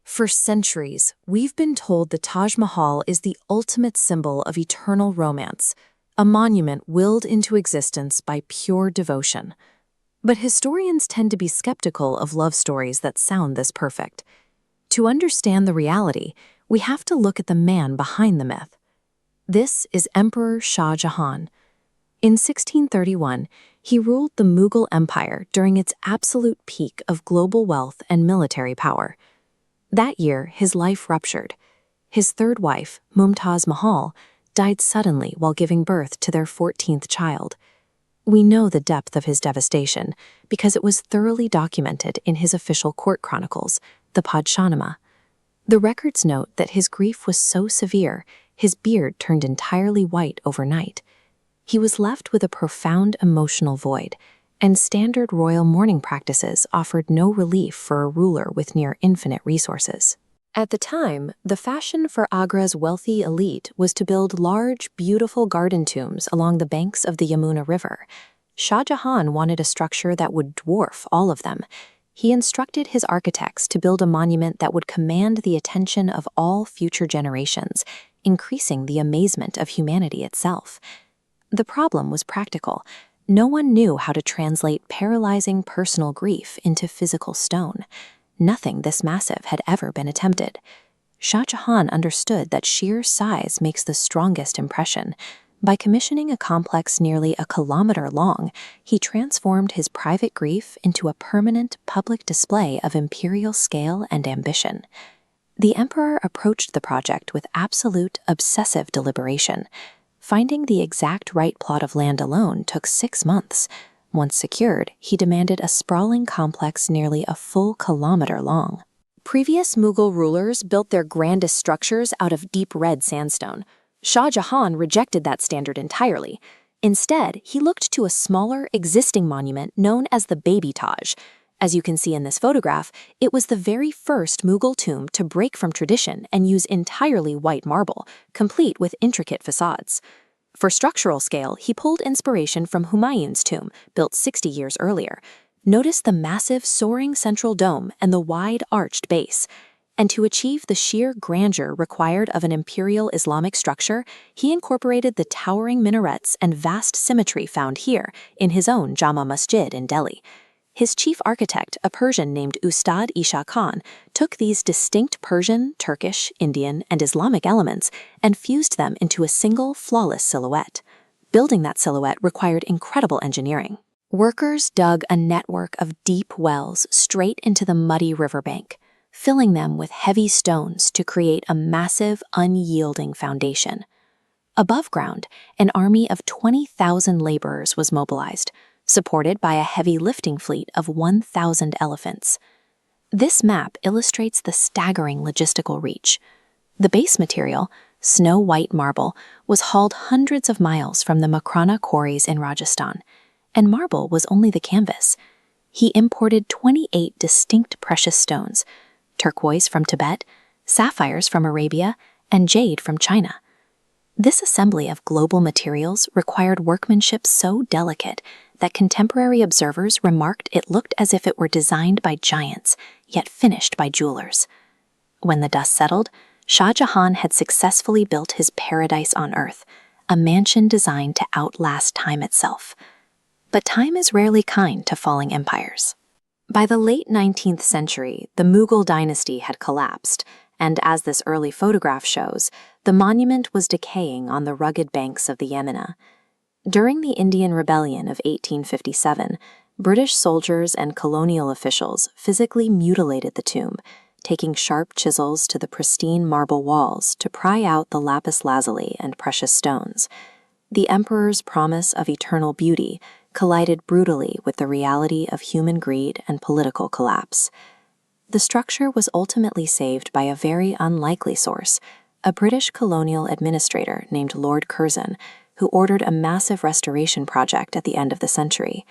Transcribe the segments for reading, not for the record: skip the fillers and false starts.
For centuries, we've been told the Taj Mahal is the ultimate symbol of eternal romance, a monument willed into existence by pure devotion. But historians tend to be skeptical of love stories that sound this perfect. To understand the reality, we have to look at the man behind the myth. This is Emperor Shah Jahan. In 1631, he ruled the Mughal Empire during its absolute peak of global wealth and military power. That year, his life ruptured. His third wife, Mumtaz Mahal, died suddenly while giving birth to their 14th child. We know the depth of his devastation because it was thoroughly documented in his official court chronicles, the Padshahnamas. The records note that his grief was so severe, his beard turned entirely white overnight. He was left with a profound emotional void, and standard royal mourning practices offered no relief for a ruler with near infinite resources. At the time, the fashion for Agra's wealthy elite was to build large, beautiful garden tombs along the banks of the Yamuna River. Shah Jahan wanted a structure that would dwarf all of them. He instructed his architects to build a monument that would command the attention of all future generations, increasing the amazement of humanity itself. The problem was practical. No one knew how to translate paralyzing personal grief into physical stone. Nothing this massive had ever been attempted. Shah Jahan understood that sheer size makes the strongest impression. By commissioning a complex nearly a kilometer long, he transformed his private grief into a permanent public display of imperial scale and ambition. The emperor approached the project with absolute, obsessive deliberation. Finding the exact right plot of land alone took 6 months. Once secured, he demanded a sprawling complex nearly a full kilometer long. Previous Mughal rulers built their grandest structures out of deep red sandstone. Shah Jahan rejected that standard entirely. Instead, he looked to a smaller, existing monument known as the Baby Taj. As you can see in this photograph, it was the very first Mughal tomb to break from tradition and use entirely white marble, complete with intricate facades. For structural scale, he pulled inspiration from Humayun's tomb, built 60 years earlier. Notice the massive, soaring central dome and the wide, arched base. And to achieve the sheer grandeur required of an imperial Islamic structure, he incorporated the towering minarets and vast symmetry found here in his own Jama Masjid in Delhi. His chief architect, a Persian named Ustad Isha Khan, took these distinct Persian, Turkish, Indian, and Islamic elements and fused them into a single, flawless silhouette. Building that silhouette required incredible engineering. Workers dug a network of deep wells straight into the muddy riverbank, filling them with heavy stones to create a massive, unyielding foundation. Above ground, an army of 20,000 laborers was mobilized, supported by a heavy lifting fleet of 1,000 elephants. This map illustrates the staggering logistical reach. The base material, snow-white marble, was hauled hundreds of miles from the Makrana quarries in Rajasthan, and marble was only the canvas. He imported 28 distinct precious stones, turquoise from Tibet, sapphires from Arabia, and jade from China. This assembly of global materials required workmanship so delicate that contemporary observers remarked it looked as if it were designed by giants, yet finished by jewelers. When the dust settled, Shah Jahan had successfully built his paradise on earth, a mansion designed to outlast time itself. But time is rarely kind to falling empires. By the late 19th century, the Mughal dynasty had collapsed, and as this early photograph shows, the monument was decaying on the rugged banks of the Yamuna. During the Indian Rebellion of 1857, British soldiers and colonial officials physically mutilated the tomb, taking sharp chisels to the pristine marble walls to pry out the lapis lazuli and precious stones. The emperor's promise of eternal beauty collided brutally with the reality of human greed and political collapse. The structure was ultimately saved by a very unlikely source, a British colonial administrator named Lord Curzon, who ordered a massive restoration project at the end of the century.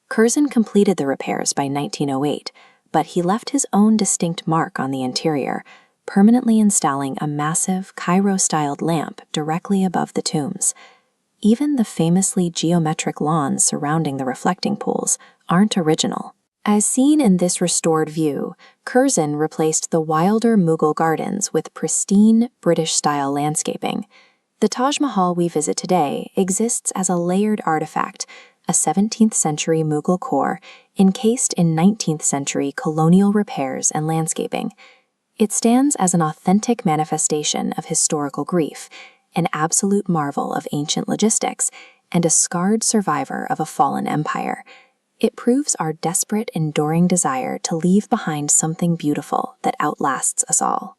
Curzon completed the repairs by 1908, but he left his own distinct mark on the interior, permanently installing a massive Cairo-styled lamp directly above the tombs. Even the famously geometric lawns surrounding the reflecting pools aren't original. As seen in this restored view, Curzon replaced the wilder Mughal gardens with pristine, British-style landscaping. The Taj Mahal we visit today exists as a layered artifact, a 17th-century Mughal core encased in 19th-century colonial repairs and landscaping. It stands as an authentic manifestation of historical grief, an absolute marvel of ancient logistics, and a scarred survivor of a fallen empire. It proves our desperate, enduring desire to leave behind something beautiful that outlasts us all.